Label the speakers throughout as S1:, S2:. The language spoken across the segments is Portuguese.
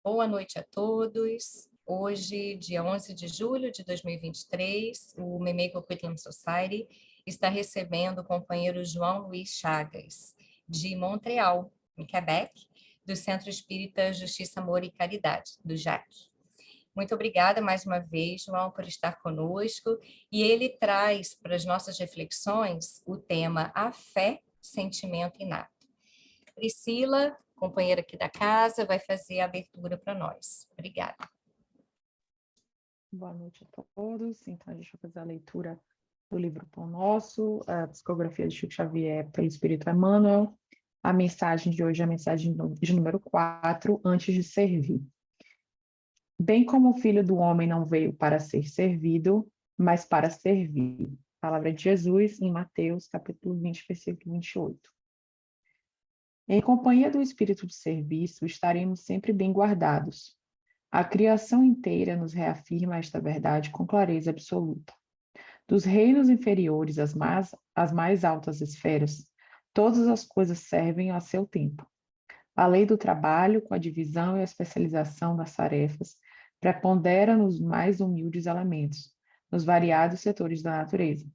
S1: Boa noite a todos. Hoje, dia 11 de julho de 2023, o Memaco Quitlam Society está recebendo o companheiro João Luiz Chagas, de Montreal, em Quebec, do Centro Espírita Justiça, Amor e Caridade, do JAC. Muito obrigada mais uma vez, João, por estar conosco. E ele traz para as nossas reflexões o tema A Fé, Sentimento Inato. Priscila, companheira aqui da casa, vai fazer a abertura para nós. Obrigada.
S2: Boa noite a todos. Então, a gente vai fazer a leitura do livro Pão Nosso, a psicografia de Chico Xavier pelo Espírito Emmanuel. A mensagem de hoje é a mensagem de número 4, antes de servir. Bem como o Filho do Homem não veio para ser servido, mas para servir. Palavra de Jesus em Mateus, capítulo 20, versículo 28. Em companhia do espírito de serviço, estaremos sempre bem guardados. A criação inteira nos reafirma esta verdade com clareza absoluta. Dos reinos inferiores às mais altas esferas, todas as coisas servem a seu tempo. A lei do trabalho, com a divisão e a especialização das tarefas, prepondera nos mais humildes elementos, nos variados setores da natureza.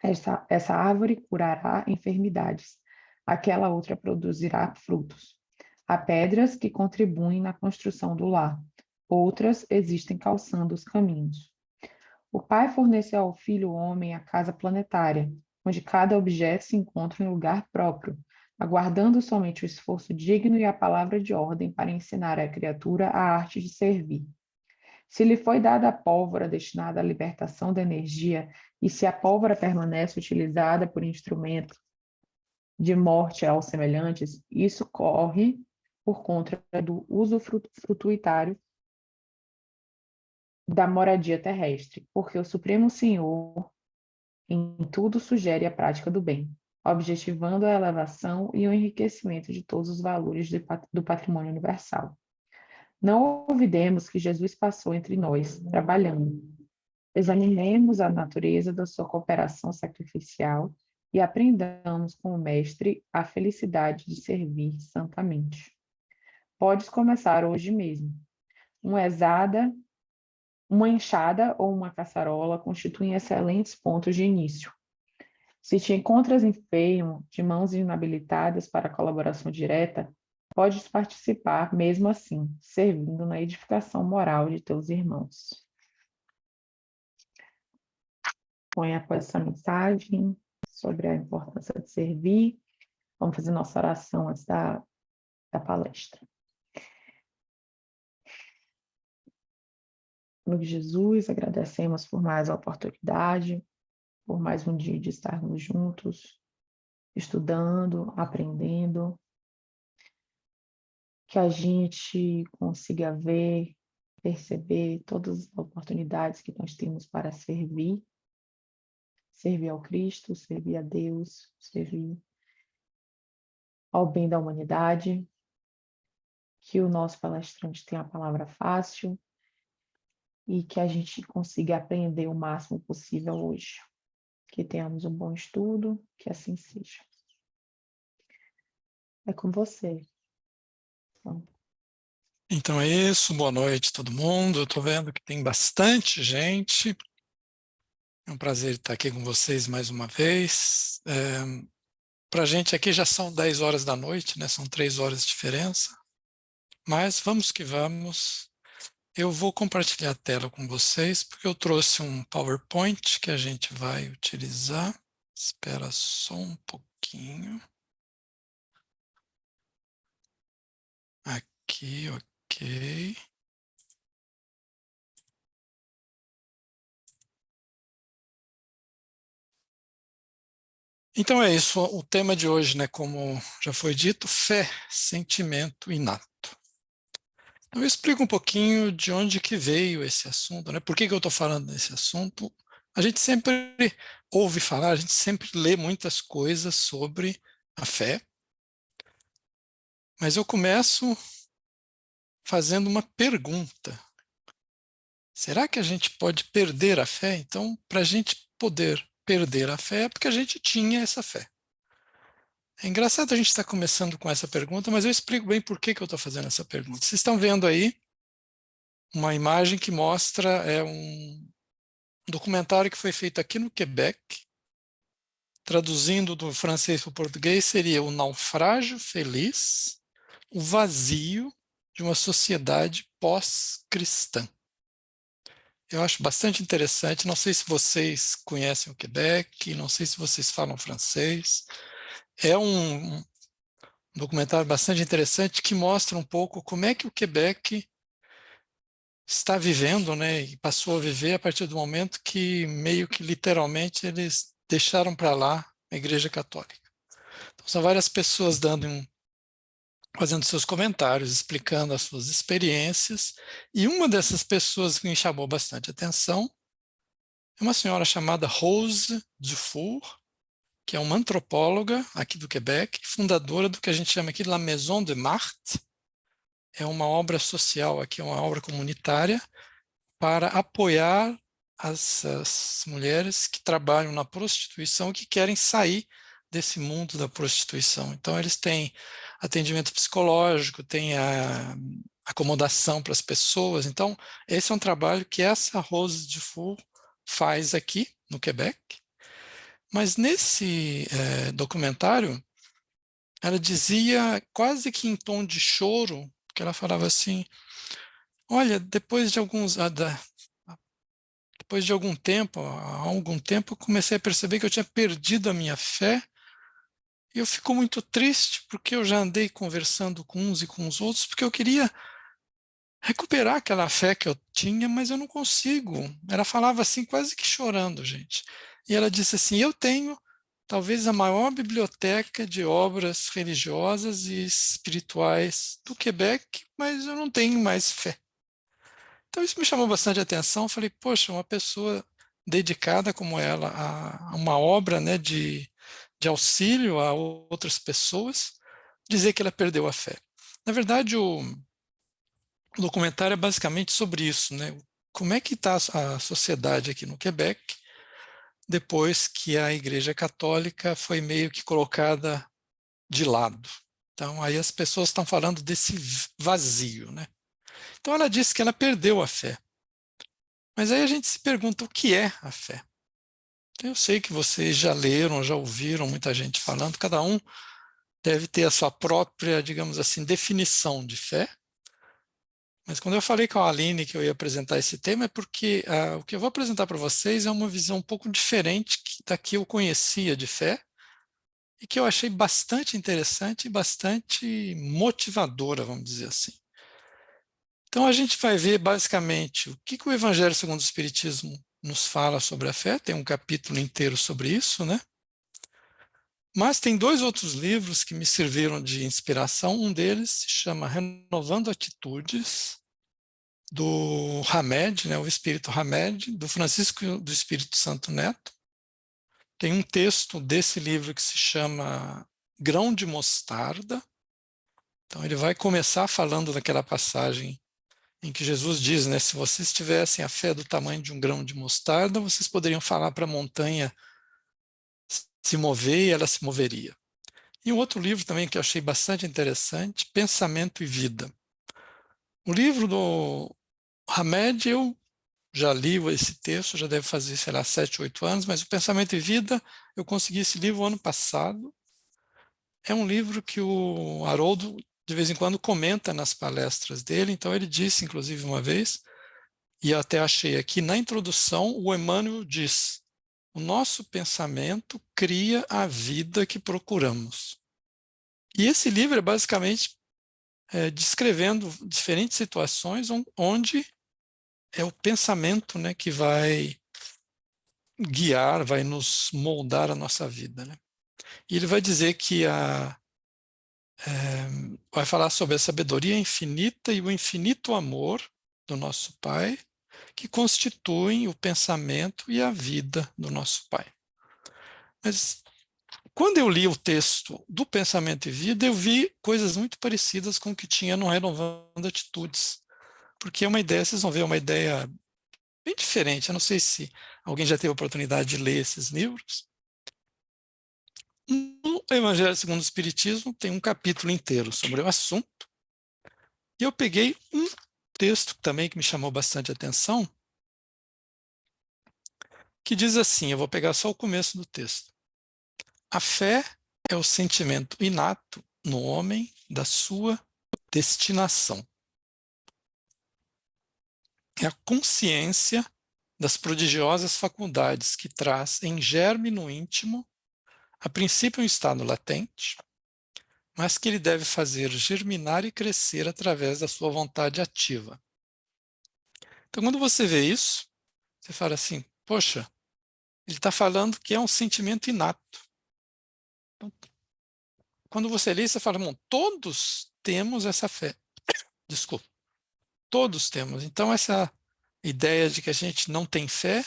S2: Essa árvore curará enfermidades, aquela outra produzirá frutos. Há pedras que contribuem na construção do lar, outras existem calçando os caminhos. O Pai forneceu ao Filho homem a casa planetária, onde cada objeto se encontra em lugar próprio, aguardando somente o esforço digno e a palavra de ordem para ensinar à criatura a arte de servir. Se lhe foi dada a pólvora destinada à libertação da energia, e se a pólvora permanece utilizada por instrumento de morte aos semelhantes, isso corre por conta do uso frutuitário da moradia terrestre, porque o Supremo Senhor em tudo sugere a prática do bem, objetivando a elevação e o enriquecimento de todos os valores do patrimônio universal. Não olvidemos que Jesus passou entre nós, trabalhando. Examinemos a natureza da sua cooperação sacrificial e aprendamos com o Mestre a felicidade de servir santamente. Podes começar hoje mesmo. Uma enxada ou uma caçarola constituem excelentes pontos de início. Se te encontras enfermo, de mãos inabilitadas para a colaboração direta, podes participar, mesmo assim, servindo na edificação moral de teus irmãos. Põe após essa mensagem sobre a importância de servir. Vamos fazer nossa oração antes da palestra. Em nome de Jesus, agradecemos por mais a oportunidade, por mais um dia de estarmos juntos, estudando, aprendendo, que a gente consiga ver, perceber todas as oportunidades que nós temos para servir ao Cristo, servir a Deus, servir ao bem da humanidade, que o nosso palestrante tenha a palavra fácil e que a gente consiga aprender o máximo possível hoje. Que tenhamos um bom estudo, que assim seja. É com você.
S3: Então é isso, boa noite todo mundo. Eu estou vendo que tem bastante gente. É um prazer estar aqui com vocês mais uma vez. Para a gente aqui já são 10 horas da noite, né? São 3 horas de diferença. Mas vamos que vamos. Eu vou compartilhar a tela com vocês, porque eu trouxe um PowerPoint que a gente vai utilizar. Espera só um pouquinho. Aqui, ok. Então é isso, o tema de hoje, né, como já foi dito, fé, sentimento inato. Eu explico um pouquinho de onde que veio esse assunto, né? Por que eu estou falando desse assunto? A gente sempre ouve falar, a gente sempre lê muitas coisas sobre a fé, mas eu começo fazendo uma pergunta. Será que a gente pode perder a fé? Então, para a gente poder perder a fé é porque a gente tinha essa fé. É engraçado a gente estar começando com essa pergunta, mas eu explico bem por que eu estou fazendo essa pergunta. Vocês estão vendo aí uma imagem que mostra um documentário que foi feito aqui no Quebec, traduzindo do francês para o português, seria O Naufrágio Feliz, o vazio de uma sociedade pós-cristã. Eu acho bastante interessante, não sei se vocês conhecem o Quebec, não sei se vocês falam francês. É um documentário bastante interessante que mostra um pouco como é que o Quebec está vivendo, né, e passou a viver a partir do momento que meio que literalmente eles deixaram para lá a Igreja Católica. Então, são várias pessoas fazendo seus comentários, explicando as suas experiências, e uma dessas pessoas que me chamou bastante atenção é uma senhora chamada Rose Dufour, que é uma antropóloga aqui do Quebec, fundadora do que a gente chama aqui de La Maison de Marthe. É uma obra social aqui, uma obra comunitária para apoiar as mulheres que trabalham na prostituição, que querem sair desse mundo da prostituição. Então, eles têm atendimento psicológico, têm a acomodação para as pessoas. Então, esse é um trabalho que essa Rose Dufour faz aqui no Quebec. Mas nesse documentário, ela dizia, quase que em tom de choro, que ela falava assim, olha, depois de algum tempo, há algum tempo, eu comecei a perceber que eu tinha perdido a minha fé, e eu fico muito triste, porque eu já andei conversando com uns e com os outros, porque eu queria recuperar aquela fé que eu tinha, mas eu não consigo. Ela falava assim, quase que chorando, gente. E ela disse assim, eu tenho talvez a maior biblioteca de obras religiosas e espirituais do Quebec, mas eu não tenho mais fé. Então isso me chamou bastante atenção. Eu falei, poxa, uma pessoa dedicada como ela a uma obra, né, de auxílio a outras pessoas, dizer que ela perdeu a fé. Na verdade, o documentário é basicamente sobre isso, né? Como é que está a sociedade aqui no Quebec depois que a Igreja Católica foi meio que colocada de lado. Então, aí as pessoas estão falando desse vazio, né? Então, ela disse que ela perdeu a fé. Mas aí a gente se pergunta o que é a fé. Eu sei que vocês já leram, já ouviram muita gente falando, cada um deve ter a sua própria, digamos assim, definição de fé. Mas quando eu falei com a Aline que eu ia apresentar esse tema, é porque o que eu vou apresentar para vocês é uma visão um pouco diferente da que eu conhecia de fé e que eu achei bastante interessante e bastante motivadora, vamos dizer assim. Então a gente vai ver basicamente o que o Evangelho segundo o Espiritismo nos fala sobre a fé, tem um capítulo inteiro sobre isso, né? Mas tem dois outros livros que me serviram de inspiração, um deles se chama Renovando Atitudes, do Hamed, né, o Espírito Hamed, do Francisco do Espírito Santo Neto. Tem um texto desse livro que se chama Grão de Mostarda. Então ele vai começar falando daquela passagem em que Jesus diz, né, se vocês tivessem a fé do tamanho de um grão de mostarda, vocês poderiam falar para a montanha se mover e ela se moveria. E um outro livro também que eu achei bastante interessante, Pensamento e Vida. O livro do Hamed, eu já li esse texto, já deve fazer, sei lá, 7, 8 anos, mas o Pensamento e Vida, eu consegui esse livro ano passado. É um livro que o Haroldo, de vez em quando, comenta nas palestras dele, então ele disse, inclusive, uma vez, e eu até achei aqui, na introdução, o Emmanuel diz, o nosso pensamento cria a vida que procuramos. E esse livro é basicamente descrevendo diferentes situações onde é o pensamento, né, que vai guiar, vai nos moldar a nossa vida, né? E ele vai dizer que vai falar sobre a sabedoria infinita e o infinito amor do nosso Pai, que constituem o pensamento e a vida do nosso Pai. Mas quando eu li o texto do Pensamento e Vida, eu vi coisas muito parecidas com o que tinha no Renovando Atitudes, porque é uma ideia, vocês vão ver, uma ideia bem diferente. Eu não sei se alguém já teve a oportunidade de ler esses livros. o Evangelho segundo o Espiritismo tem um capítulo inteiro sobre o assunto, e eu peguei um texto também que me chamou bastante atenção, que diz assim, eu vou pegar só o começo do texto. A fé é o sentimento inato no homem da sua destinação. É a consciência das prodigiosas faculdades que traz em germe no íntimo, a princípio um estado latente, mas que ele deve fazer germinar e crescer através da sua vontade ativa. Então, quando você vê isso, você fala assim, poxa, ele está falando que é um sentimento inato. Então, quando você lê, você fala, bom, todos temos essa fé. Desculpa, todos temos. Então, essa ideia de que a gente não tem fé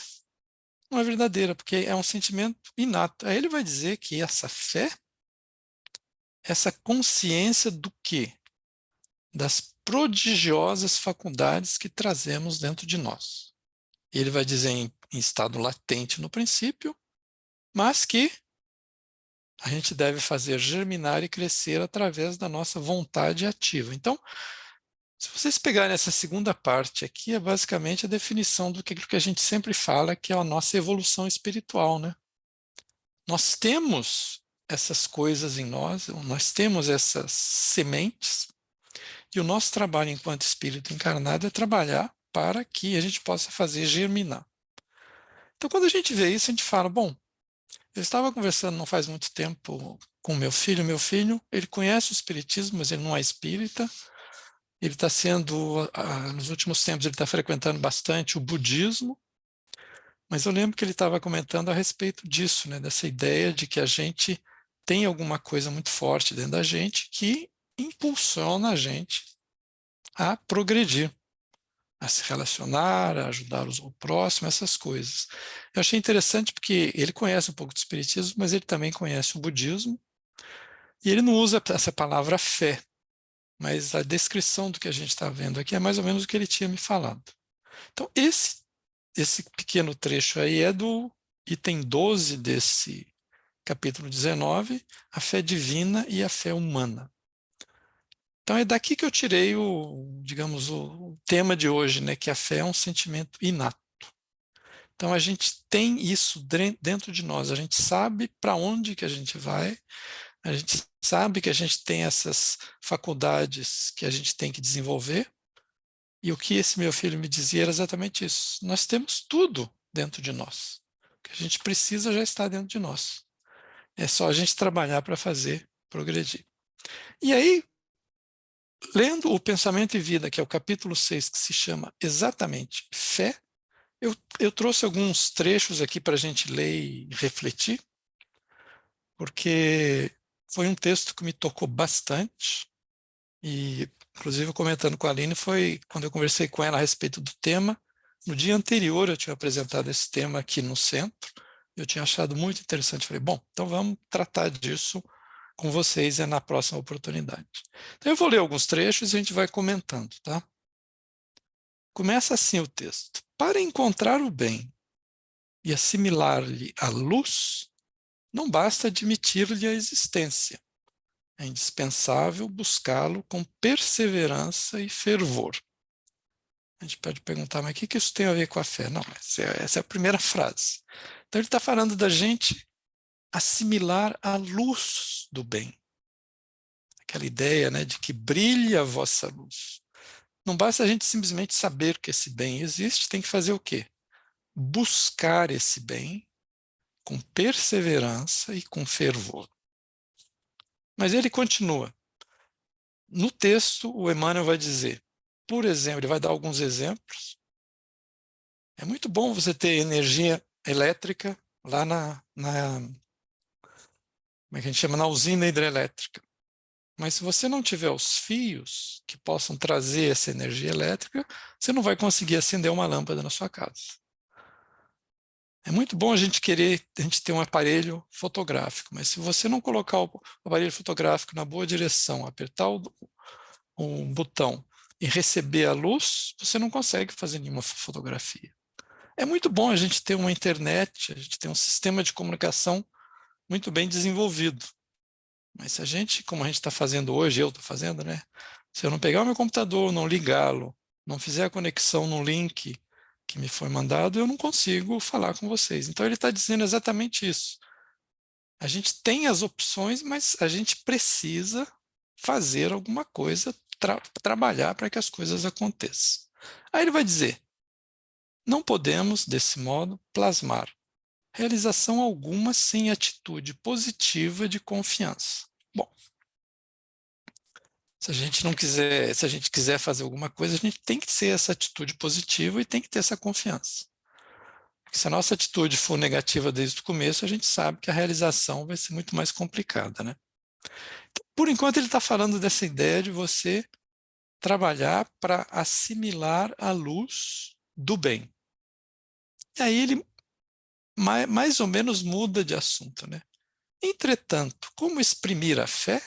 S3: não é verdadeira, porque é um sentimento inato. Aí ele vai dizer que essa fé, essa consciência do quê? Das prodigiosas faculdades que trazemos dentro de nós. Ele vai dizer em estado latente no princípio, mas que a gente deve fazer germinar e crescer através da nossa vontade ativa. Então, se vocês pegarem essa segunda parte aqui, é basicamente a definição do que a gente sempre fala, que é a nossa evolução espiritual, né? Nós temos essas coisas em nós temos essas sementes, e o nosso trabalho enquanto espírito encarnado é trabalhar para que a gente possa fazer germinar. Então, quando a gente vê isso, a gente fala, bom, eu estava conversando não faz muito tempo com meu filho, ele conhece o espiritismo, mas ele não é espírita, ele está sendo, nos últimos tempos, ele está frequentando bastante o budismo, mas eu lembro que ele estava comentando a respeito disso, né, dessa ideia de que a gente tem alguma coisa muito forte dentro da gente que impulsiona a gente a progredir, a se relacionar, a ajudar o próximo, essas coisas. Eu achei interessante porque ele conhece um pouco do espiritismo, mas ele também conhece o budismo, e ele não usa essa palavra fé, mas a descrição do que a gente está vendo aqui é mais ou menos o que ele tinha me falado. Então, esse pequeno trecho aí é do item 12 desse capítulo 19, a fé divina e a fé humana. Então é daqui que eu tirei digamos, o tema de hoje, né, que a fé é um sentimento inato. Então a gente tem isso dentro de nós, a gente sabe para onde que a gente vai, a gente sabe que a gente tem essas faculdades que a gente tem que desenvolver, e o que esse meu filho me dizia era exatamente isso. Nós temos tudo dentro de nós. O que a gente precisa já está dentro de nós. É só a gente trabalhar para fazer progredir. E aí, lendo o Pensamento e Vida, que é o capítulo 6, que se chama exatamente Fé, eu trouxe alguns trechos aqui para a gente ler e refletir, porque foi um texto que me tocou bastante, e inclusive comentando com a Aline, foi quando eu conversei com ela a respeito do tema. No dia anterior eu tinha apresentado esse tema aqui no centro, eu tinha achado muito interessante, falei, bom, então vamos tratar disso com vocês na próxima oportunidade. Então eu vou ler alguns trechos e a gente vai comentando, tá? Começa assim o texto. Para encontrar o bem e assimilar-lhe a luz, não basta admitir-lhe a existência. É indispensável buscá-lo com perseverança e fervor. A gente pode perguntar, mas o que isso tem a ver com a fé? Não, essa é a primeira frase. Então ele está falando da gente assimilar a luz do bem. Aquela ideia, né, de que brilha a vossa luz. Não basta a gente simplesmente saber que esse bem existe, tem que fazer o quê? Buscar esse bem com perseverança e com fervor. Mas ele continua. No texto, o Emmanuel vai dizer, por exemplo, ele vai dar alguns exemplos. É muito bom você ter energia elétrica lá como é que a gente chama? Na usina hidrelétrica. Mas se você não tiver os fios que possam trazer essa energia elétrica, você não vai conseguir acender uma lâmpada na sua casa. É muito bom a gente ter um aparelho fotográfico, mas se você não colocar o aparelho fotográfico na boa direção, apertar o botão e receber a luz, você não consegue fazer nenhuma fotografia. É muito bom a gente ter uma internet, a gente ter um sistema de comunicação muito bem desenvolvido, Mas se a gente, como a gente está fazendo hoje, eu estou fazendo, né? Se eu não pegar o meu computador, não ligá-lo, não fizer a conexão no link que me foi mandado, eu não consigo falar com vocês. Então ele está dizendo exatamente isso. A gente tem as opções, mas a gente precisa fazer alguma coisa, trabalhar para que as coisas aconteçam. Aí ele vai dizer, não podemos, desse modo, plasmar realização alguma sem atitude positiva de confiança. Bom, se a gente não quiser, se a gente quiser fazer alguma coisa, a gente tem que ter essa atitude positiva e tem que ter essa confiança. Porque se a nossa atitude for negativa desde o começo, a gente sabe que a realização vai ser muito mais complicada, né? Então, por enquanto, ele está falando dessa ideia de você trabalhar para assimilar a luz do bem. E aí ele mais ou menos muda de assunto, né? Entretanto, como exprimir a fé?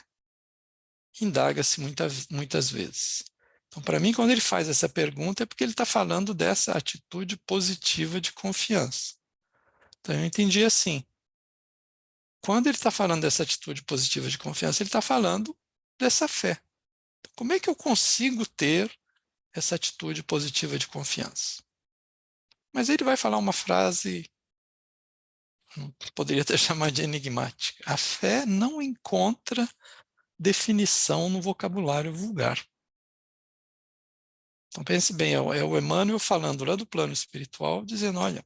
S3: Indaga-se muitas vezes. Então, para mim, quando ele faz essa pergunta, é porque ele está falando dessa atitude positiva de confiança. Então, eu entendi assim. Quando ele está falando dessa atitude positiva de confiança, ele está falando dessa fé. Então, como é que eu consigo ter essa atitude positiva de confiança? Mas ele vai falar uma frase, poderia até chamar de enigmática. A fé não encontra definição no vocabulário vulgar. Então pense bem, é o Emmanuel falando lá do plano espiritual, dizendo, olha,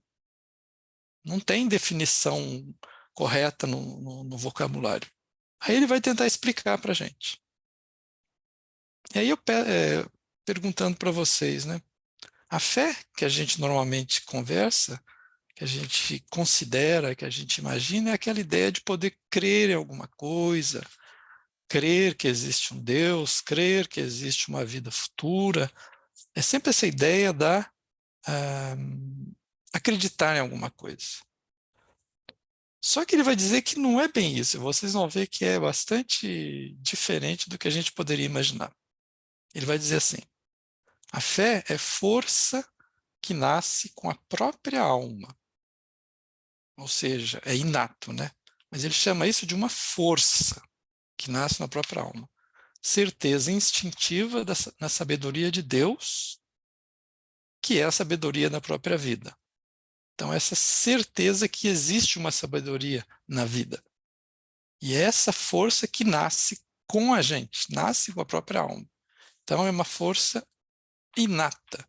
S3: não tem definição correta no vocabulário. Aí ele vai tentar explicar para a gente. E aí eu perguntando para vocês, né? A fé que a gente normalmente conversa, que a gente considera, que a gente imagina, é aquela ideia de poder crer em alguma coisa, crer que existe um Deus, crer que existe uma vida futura. É sempre essa ideia da acreditar em alguma coisa. Só que ele vai dizer que não é bem isso. Vocês vão ver que é bastante diferente do que a gente poderia imaginar. Ele vai dizer assim, a fé é força que nasce com a própria alma. Ou seja, é inato, né? Mas ele chama isso de uma força que nasce na própria alma. Certeza instintiva na sabedoria de Deus, que é a sabedoria da própria vida. Então, essa certeza que existe uma sabedoria na vida. E é essa força que nasce com a gente, nasce com a própria alma. Então, é uma força inata.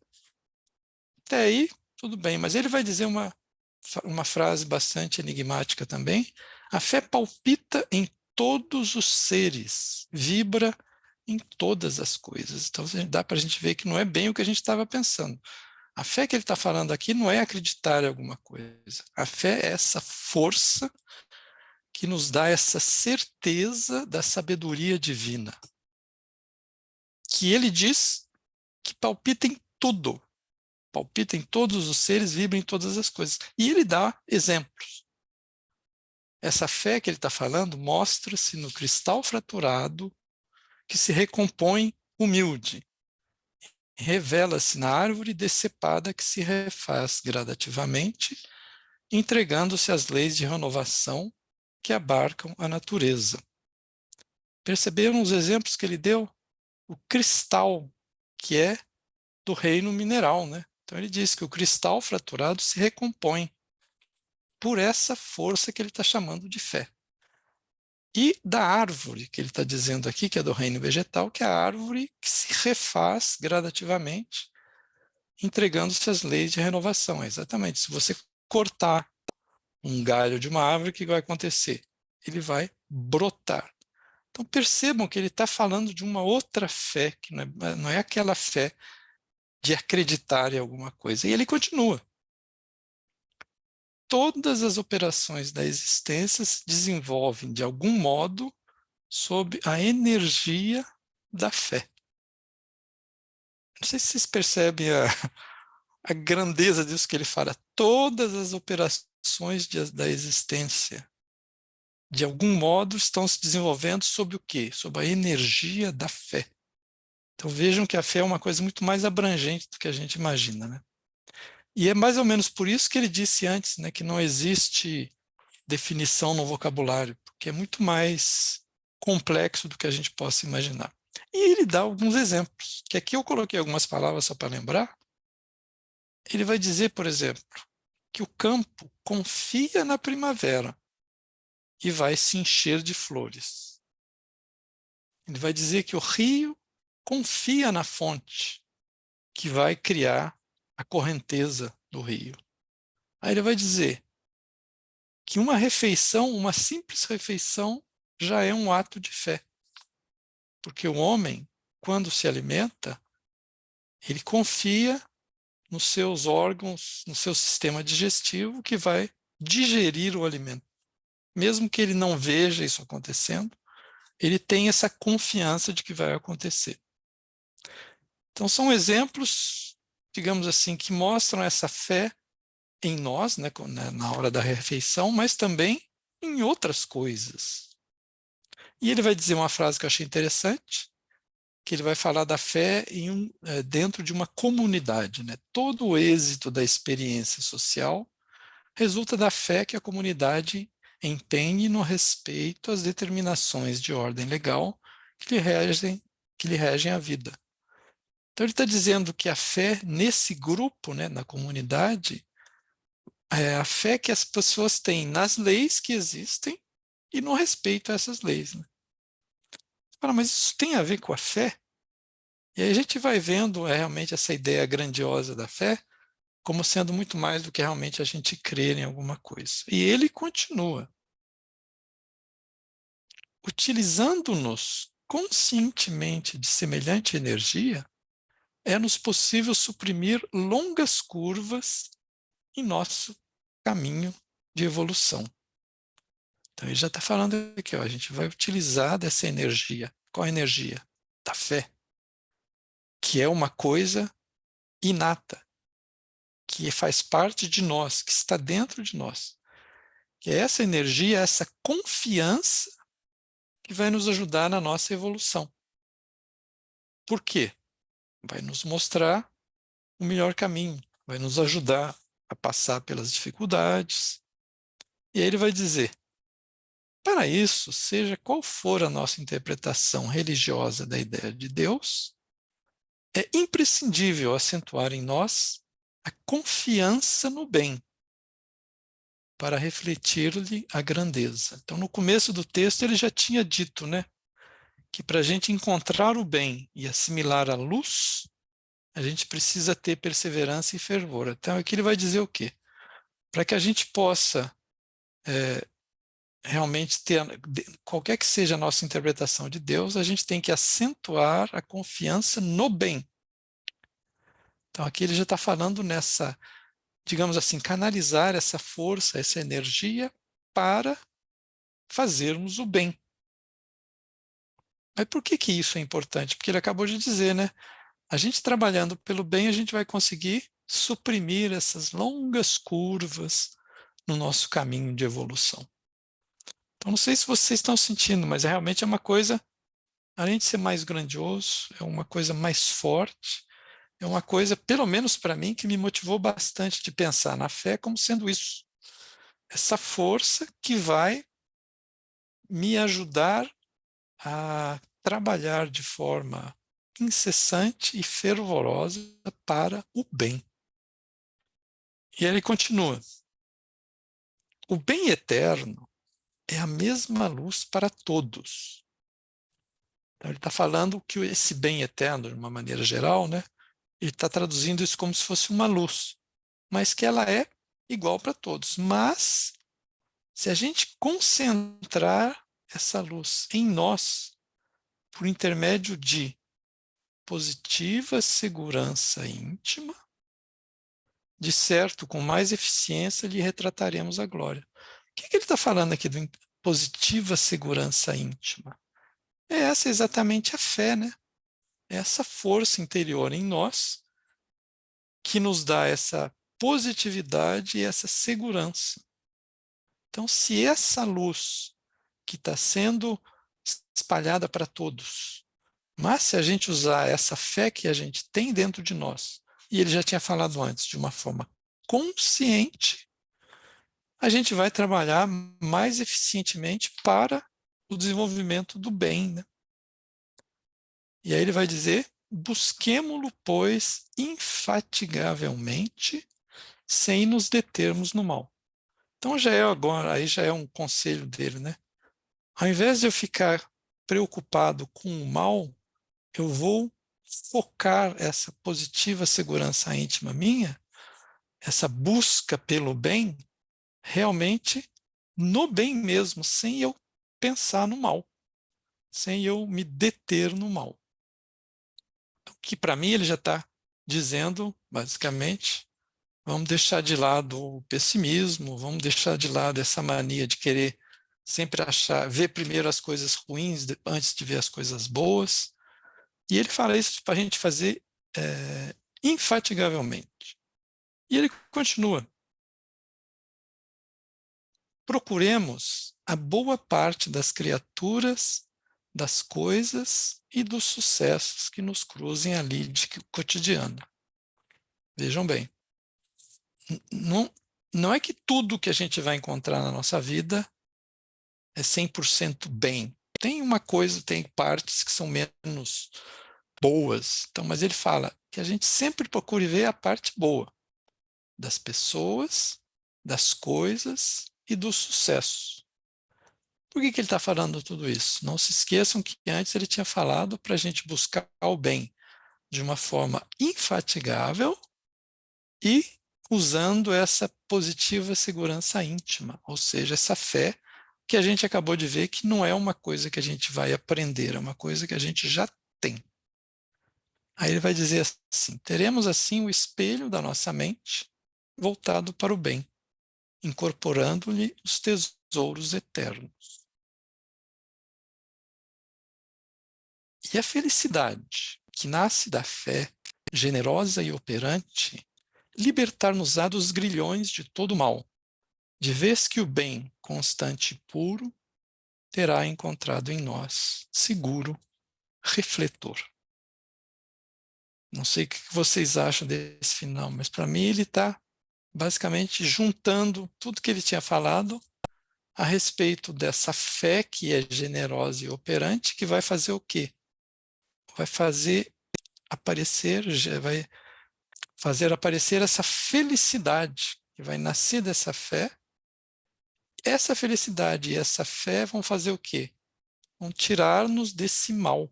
S3: Até aí, tudo bem, mas ele vai dizer uma frase bastante enigmática também. A fé palpita em todos os seres, vibra em todas as coisas. Então, dá para a gente ver que não é bem o que a gente estava pensando. A fé que ele está falando aqui não é acreditar em alguma coisa. A fé é essa força que nos dá essa certeza da sabedoria divina. Que ele diz que palpita em tudo. Palpita em todos os seres, vibra em todas as coisas. E ele dá exemplos. Essa fé que ele está falando mostra-se no cristal fraturado que se recompõe humilde. Revela-se na árvore decepada que se refaz gradativamente, entregando-se às leis de renovação que abarcam a natureza. Perceberam os exemplos que ele deu? O cristal, que é do reino mineral, né? Então ele diz que o cristal fraturado se recompõe por essa força que ele está chamando de fé. E da árvore, que ele está dizendo aqui, que é do reino vegetal, que é a árvore que se refaz gradativamente, entregando-se às leis de renovação. Exatamente, se você cortar um galho de uma árvore, o que vai acontecer? Ele vai brotar. Então percebam que ele está falando de uma outra fé, que não é aquela fé de acreditar em alguma coisa. E ele continua. Todas as operações da existência se desenvolvem, de algum modo, sob a energia da fé. Não sei se vocês percebem a grandeza disso que ele fala. Todas as operações da existência, de algum modo, estão se desenvolvendo sob o quê? Sob a energia da fé. Então vejam que a fé é uma coisa muito mais abrangente do que a gente imagina, né? E é mais ou menos por isso que ele disse antes, né, que não existe definição no vocabulário, porque é muito mais complexo do que a gente possa imaginar. E ele dá alguns exemplos, que aqui eu coloquei algumas palavras só para lembrar. Ele vai dizer, por exemplo, que o campo confia na primavera e vai se encher de flores. Ele vai dizer que o rio confia na fonte, que vai criar a correnteza do rio. Aí ele vai dizer que uma refeição, uma simples refeição, já é um ato de fé. Porque o homem, quando se alimenta, ele confia nos seus órgãos, no seu sistema digestivo, que vai digerir o alimento. Mesmo que ele não veja isso acontecendo, ele tem essa confiança de que vai acontecer. Então, são exemplos, digamos assim, que mostram essa fé em nós, né, na hora da refeição, mas também em outras coisas. E ele vai dizer uma frase que eu achei interessante, que ele vai falar da fé dentro de uma comunidade, né? Todo o êxito da experiência social resulta da fé que a comunidade empenhe no respeito às determinações de ordem legal que lhe regem a vida. Então ele está dizendo que a fé nesse grupo, né, na comunidade, é a fé que as pessoas têm nas leis que existem e no respeito a essas leis. Né? Fala, mas isso tem a ver com a fé? E aí a gente vai vendo realmente essa ideia grandiosa da fé como sendo muito mais do que realmente a gente crer em alguma coisa. E ele continua. Utilizando-nos conscientemente de semelhante energia, é-nos possível suprimir longas curvas em nosso caminho de evolução. Então ele já está falando aqui, ó, a gente vai utilizar dessa energia. Qual a energia? Da fé. Que é uma coisa inata, que faz parte de nós, que está dentro de nós. Que é essa energia, essa confiança que vai nos ajudar na nossa evolução. Por quê? Vai nos mostrar o melhor caminho, vai nos ajudar a passar pelas dificuldades. E aí ele vai dizer, para isso, seja qual for a nossa interpretação religiosa da ideia de Deus, é imprescindível acentuar em nós a confiança no bem, para refletir-lhe a grandeza. Então, no começo do texto, ele já tinha dito, né, que para a gente encontrar o bem e assimilar a luz, a gente precisa ter perseverança e fervor. Então, aqui ele vai dizer o quê? Para que a gente possa realmente ter, qualquer que seja a nossa interpretação de Deus, a gente tem que acentuar a confiança no bem. Então, aqui ele já está falando nessa, digamos assim, canalizar essa força, essa energia para fazermos o bem. Mas por que isso é importante? Porque ele acabou de dizer, né? A gente trabalhando pelo bem, a gente vai conseguir suprimir essas longas curvas no nosso caminho de evolução. Então, não sei se vocês estão sentindo, mas realmente é uma coisa, além de ser mais grandioso, é uma coisa mais forte, é uma coisa, pelo menos para mim, que me motivou bastante de pensar na fé como sendo isso. Essa força que vai me ajudar a trabalhar de forma incessante e fervorosa para o bem. E ele continua. O bem eterno é a mesma luz para todos. Então, ele está falando que esse bem eterno, de uma maneira geral, né, ele está traduzindo isso como se fosse uma luz, mas que ela é igual para todos. Mas, se a gente concentrar essa luz em nós, por intermédio de positiva segurança íntima, de certo, com mais eficiência, lhe retrataremos a glória. O que ele está falando aqui de positiva segurança íntima? É essa exatamente a fé, né? É essa força interior em nós que nos dá essa positividade e essa segurança. Então, se essa luz que está sendo espalhada para todos, mas se a gente usar essa fé que a gente tem dentro de nós, e ele já tinha falado antes, de uma forma consciente, a gente vai trabalhar mais eficientemente para o desenvolvimento do bem, né? E aí ele vai dizer, busquemo-lo, pois, infatigavelmente, sem nos determos no mal. Então já é agora, aí já é um conselho dele, né? Ao invés de eu ficar preocupado com o mal, eu vou focar essa positiva segurança íntima minha, essa busca pelo bem, realmente no bem mesmo, sem eu pensar no mal, sem eu me deter no mal. Que para mim ele já está dizendo, basicamente, vamos deixar de lado o pessimismo, vamos deixar de lado essa mania de querer sempre ver primeiro as coisas ruins antes de ver as coisas boas. E ele fala isso para a gente fazer infatigavelmente. E ele continua. Procuremos a boa parte das criaturas, das coisas e dos sucessos que nos cruzem ali de cotidiano. Vejam bem, não é que tudo que a gente vai encontrar na nossa vida é 100% bem. Tem uma coisa, tem partes que são menos boas. Então, mas ele fala que a gente sempre procure ver a parte boa das pessoas, das coisas e do sucesso. Por que ele está falando tudo isso? Não se esqueçam que antes ele tinha falado para a gente buscar o bem de uma forma infatigável e usando essa positiva segurança íntima, ou seja, essa fé que a gente acabou de ver que não é uma coisa que a gente vai aprender, é uma coisa que a gente já tem. Aí ele vai dizer assim, teremos assim o espelho da nossa mente voltado para o bem, incorporando-lhe os tesouros eternos. E a felicidade que nasce da fé generosa e operante libertar-nos-á dos grilhões de todo o mal, de vez que o bem constante e puro terá encontrado em nós seguro refletor. Não sei o que vocês acham desse final, mas para mim ele está basicamente juntando tudo que ele tinha falado a respeito dessa fé que é generosa e operante, que vai fazer o quê? Vai fazer aparecer essa felicidade que vai nascer dessa fé. Essa felicidade e essa fé vão fazer o quê? Vão tirar-nos desse mal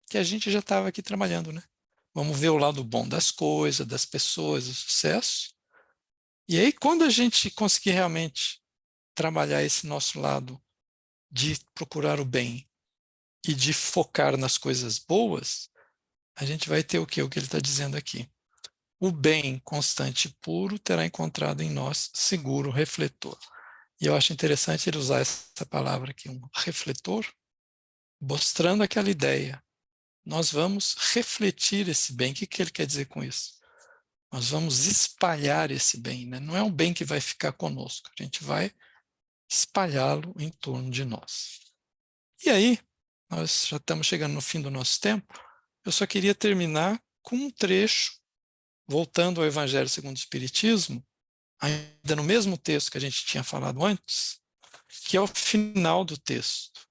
S3: que a gente já estava aqui trabalhando, né? Vamos ver o lado bom das coisas, das pessoas, do sucesso. E aí, quando a gente conseguir realmente trabalhar esse nosso lado de procurar o bem e de focar nas coisas boas, a gente vai ter o quê? O que ele está dizendo aqui. O bem constante e puro terá encontrado em nós seguro refletor. E eu acho interessante ele usar essa palavra aqui, um refletor, mostrando aquela ideia. Nós vamos refletir esse bem. O que ele quer dizer com isso? Nós vamos espalhar esse bem, né? Não é um bem que vai ficar conosco, a gente vai espalhá-lo em torno de nós. E aí, nós já estamos chegando no fim do nosso tempo, eu só queria terminar com um trecho, voltando ao Evangelho segundo o Espiritismo, ainda no mesmo texto que a gente tinha falado antes, que é o final do texto,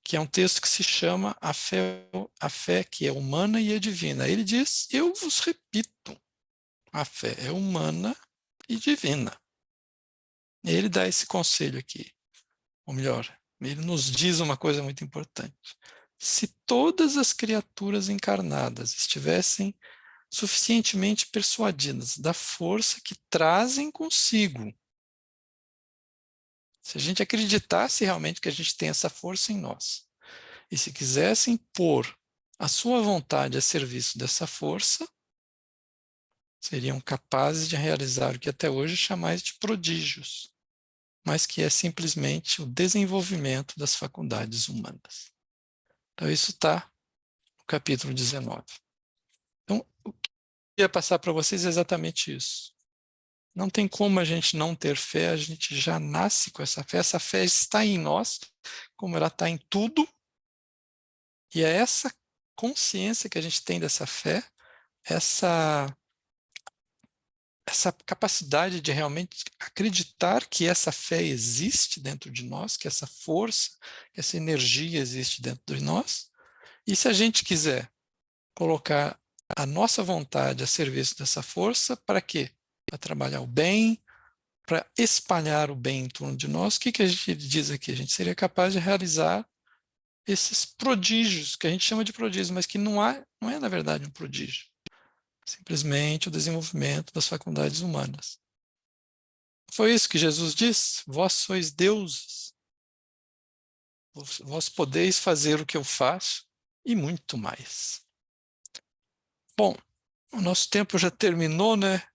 S3: que é um texto que se chama a fé que é humana e é divina. Ele diz, eu vos repito, a fé é humana e divina. E ele dá esse conselho aqui, ou melhor, ele nos diz uma coisa muito importante. Se todas as criaturas encarnadas estivessem suficientemente persuadidas da força que trazem consigo, se a gente acreditasse realmente que a gente tem essa força em nós, e se quisessem pôr a sua vontade a serviço dessa força, seriam capazes de realizar o que até hoje chamais de prodígios, mas que é simplesmente o desenvolvimento das faculdades humanas. Então, isso está no capítulo 19. Então, o que eu ia passar para vocês é exatamente isso. Não tem como a gente não ter fé, a gente já nasce com essa fé está em nós, como ela está em tudo, e é essa consciência que a gente tem dessa fé, essa essa capacidade de realmente acreditar que essa fé existe dentro de nós, que essa força, que essa energia existe dentro de nós. E se a gente quiser colocar a nossa vontade a serviço dessa força, para quê? Para trabalhar o bem, para espalhar o bem em torno de nós. O que a gente diz aqui? A gente seria capaz de realizar esses prodígios, que a gente chama de prodígios, mas que não é na verdade um prodígio. Simplesmente o desenvolvimento das faculdades humanas. Foi isso que Jesus disse: vós sois deuses. Vós podeis fazer o que eu faço e muito mais. Bom, o nosso tempo já terminou, né?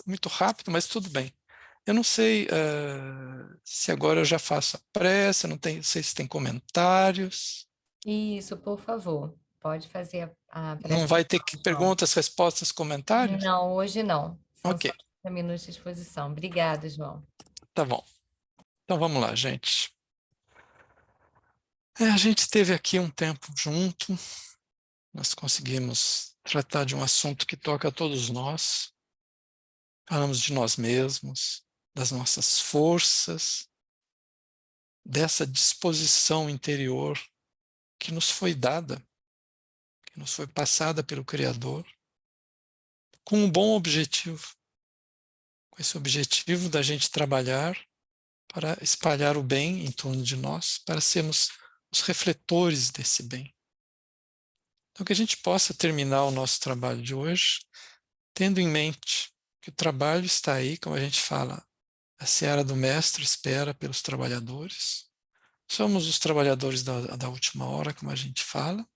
S3: Muito rápido, mas tudo bem. Eu não sei se agora eu já faço a prece, não sei se tem comentários.
S1: Isso, por favor. Pode fazer a
S3: Não
S1: prece.
S3: vai ter que perguntas, respostas, comentários?
S1: Não, hoje não. São
S3: Ok,
S1: só 30 minutos de exposição. Obrigada, João.
S3: tá bom. Então vamos lá, gente. A gente esteve aqui um tempo junto, nós conseguimos tratar de um assunto que toca a todos nós. Falamos de nós mesmos, das nossas forças, dessa disposição interior que nos foi dada, que nos foi passada pelo Criador, com um bom objetivo, com esse objetivo da gente trabalhar para espalhar o bem em torno de nós, para sermos os refletores desse bem. Então, que a gente possa terminar o nosso trabalho de hoje tendo em mente que o trabalho está aí, como a gente fala, a seara do mestre espera pelos trabalhadores. Somos os trabalhadores da última hora, como a gente fala.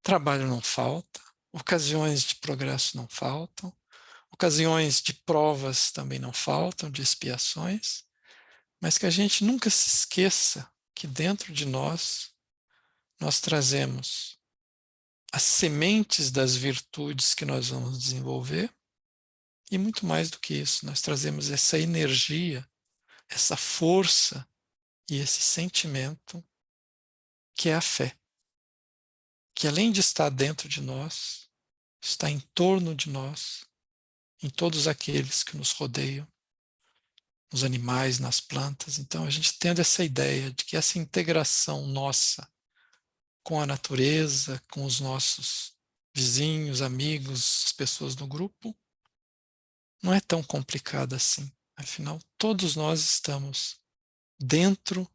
S3: Trabalho não falta, ocasiões de progresso não faltam, ocasiões de provas também não faltam, de expiações, mas que a gente nunca se esqueça que dentro de nós trazemos as sementes das virtudes que nós vamos desenvolver e muito mais do que isso, nós trazemos essa energia, essa força e esse sentimento que é a fé, que além de estar dentro de nós, está em torno de nós, em todos aqueles que nos rodeiam, nos animais, nas plantas. Então a gente tendo essa ideia de que essa integração nossa com a natureza, com os nossos vizinhos, amigos, as pessoas do grupo, não é tão complicada assim. Afinal, todos nós estamos dentro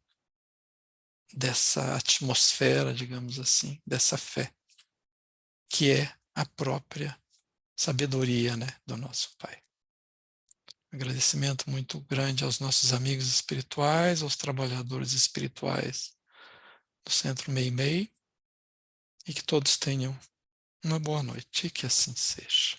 S3: dessa atmosfera, digamos assim, dessa fé, que é a própria sabedoria, né, do nosso Pai. Um agradecimento muito grande aos nossos amigos espirituais, aos trabalhadores espirituais do Centro Meimei, e que todos tenham uma boa noite, e que assim seja.